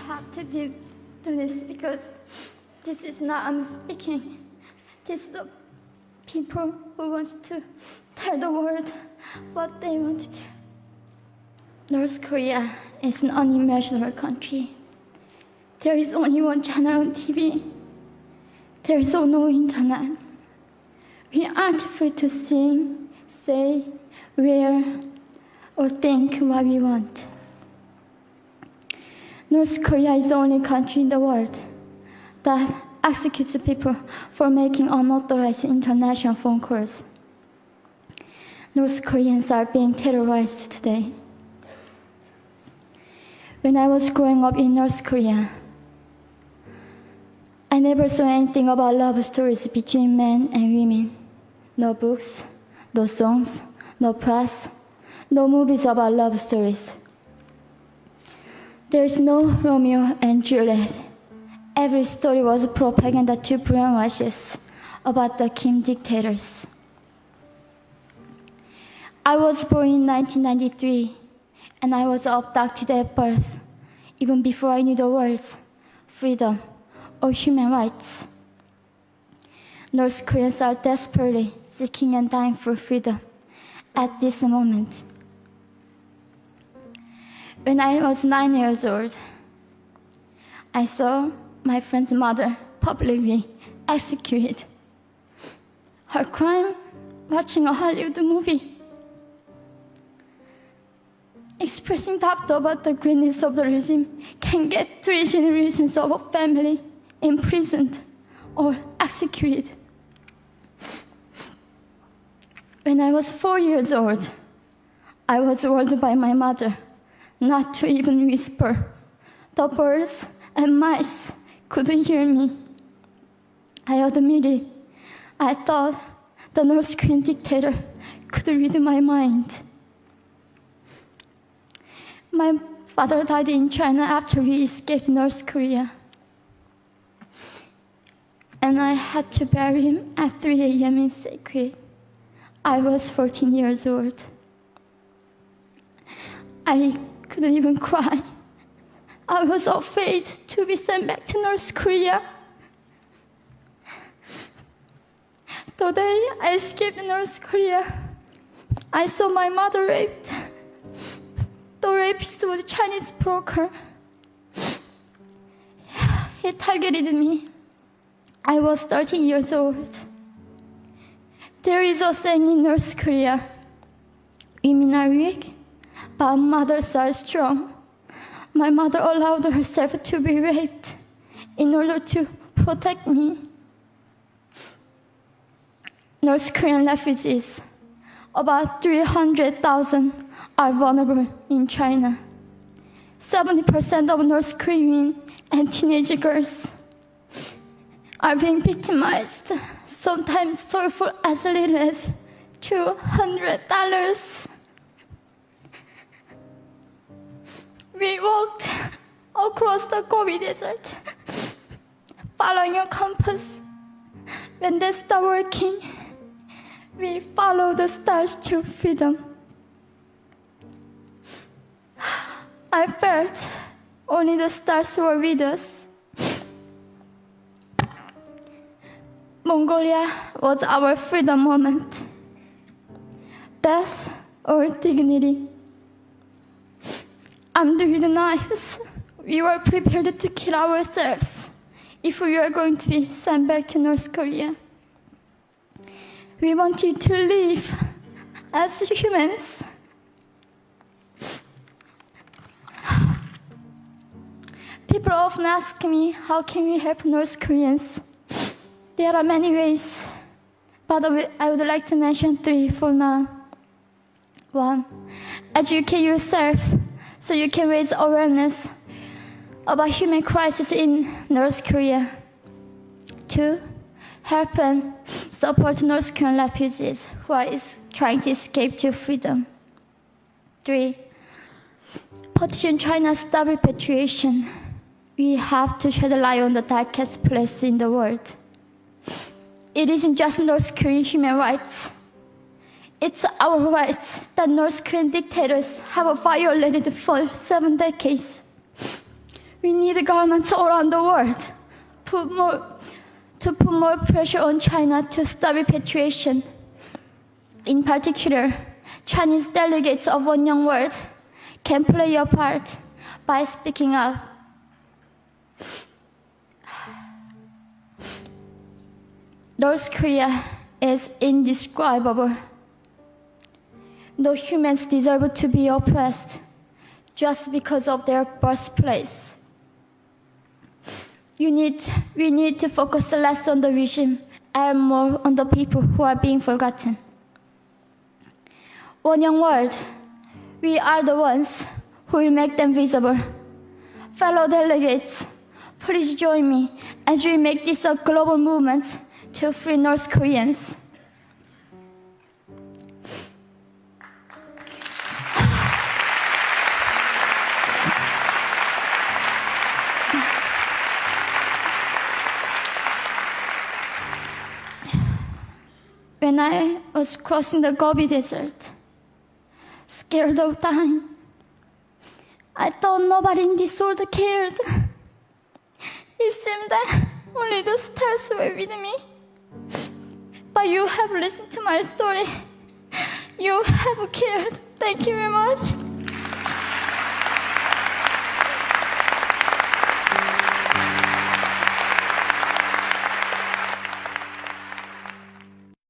have to do this because this is not I'm speaking. This is the people who want to tell the world what they want to do. North Korea is an unimaginable country. There is only one channel on TV. There is no internet. We aren't free to sing, say, wear, or think what we want. North Korea is the only country in the world that executes people for making unauthorized international phone calls. North Koreans are being terrorized today. When I was growing up in North Korea, I never saw anything about love stories between men and women. No books, no songs, no press, no movies about love stories. There's no Romeo and Juliet. Every story was propaganda to brainwash us about the Kim dictators. I was born in 1993, and I was abducted at birth, even before I knew the words freedom or human rights. North Koreans are desperately seeking and dying for freedom at this moment. When I was 9 years old, I saw my friend's mother publicly executed. Her crime, watching a Hollywood movie, expressing doubt about the greatness of the regime can get 3 generations of a family imprisoned or executed. When I was 4 years old, I was warned by my mother not to even whisper. The birds and mice couldn't hear me. I admitted I thought the North Korean dictator could read my mind. My father died in China after we escaped North Korea. And I had to bury him at 3 a.m. in secret. I was 14 years old. I couldn't even cry. I was afraid to be sent back to North Korea. The day I escaped North Korea, I saw my mother raped. The rapist was a Chinese broker. He targeted me. I was 13 years old. There is a saying in North Korea, women are weak, but mothers are strong. My mother allowed herself to be raped in order to protect me. North Korean refugees, about 300,000, are vulnerable in China. 70% of North Korean and teenage girls are being victimized, sometimes sold for as little as $200. We walked across the Gobi Desert, following a compass. When they stopped working, we followed the stars to freedom. I felt only the stars were with us. Mongolia was our freedom moment. Death or dignity. Armed with knives, we were prepared to kill ourselves if we were going to be sent back to North Korea. We wanted to live as humans. People often ask me, how can we help North Koreans? There are many ways, but I would like to mention 3 for now. 1, educate yourself so you can raise awareness about human crisis in North Korea. 2, help and support North Korean refugees who are trying to escape to freedom. 3, petition China's stop repatriation. We have to shed a light on the darkest place in the world. It isn't just North Korean human rights. It's our rights that North Korean dictators have violated for 7 decades. We need governments around the world to put more pressure on China to stop repatriation. In particular, Chinese delegates of One Young World can play a part by speaking up. North Korea is indescribable. No humans deserve to be oppressed just because of their birthplace. We need to focus less on the regime and more on the people who are being forgotten. One Young World, we are the ones who will make them visible. Fellow delegates, please join me as we make this a global movement to free North Koreans. When I was crossing the Gobi Desert, scared of dying, I thought nobody in this world cared. It seemed that only the stars were with me. But you have listened to my story. You have cared. Thank you very much.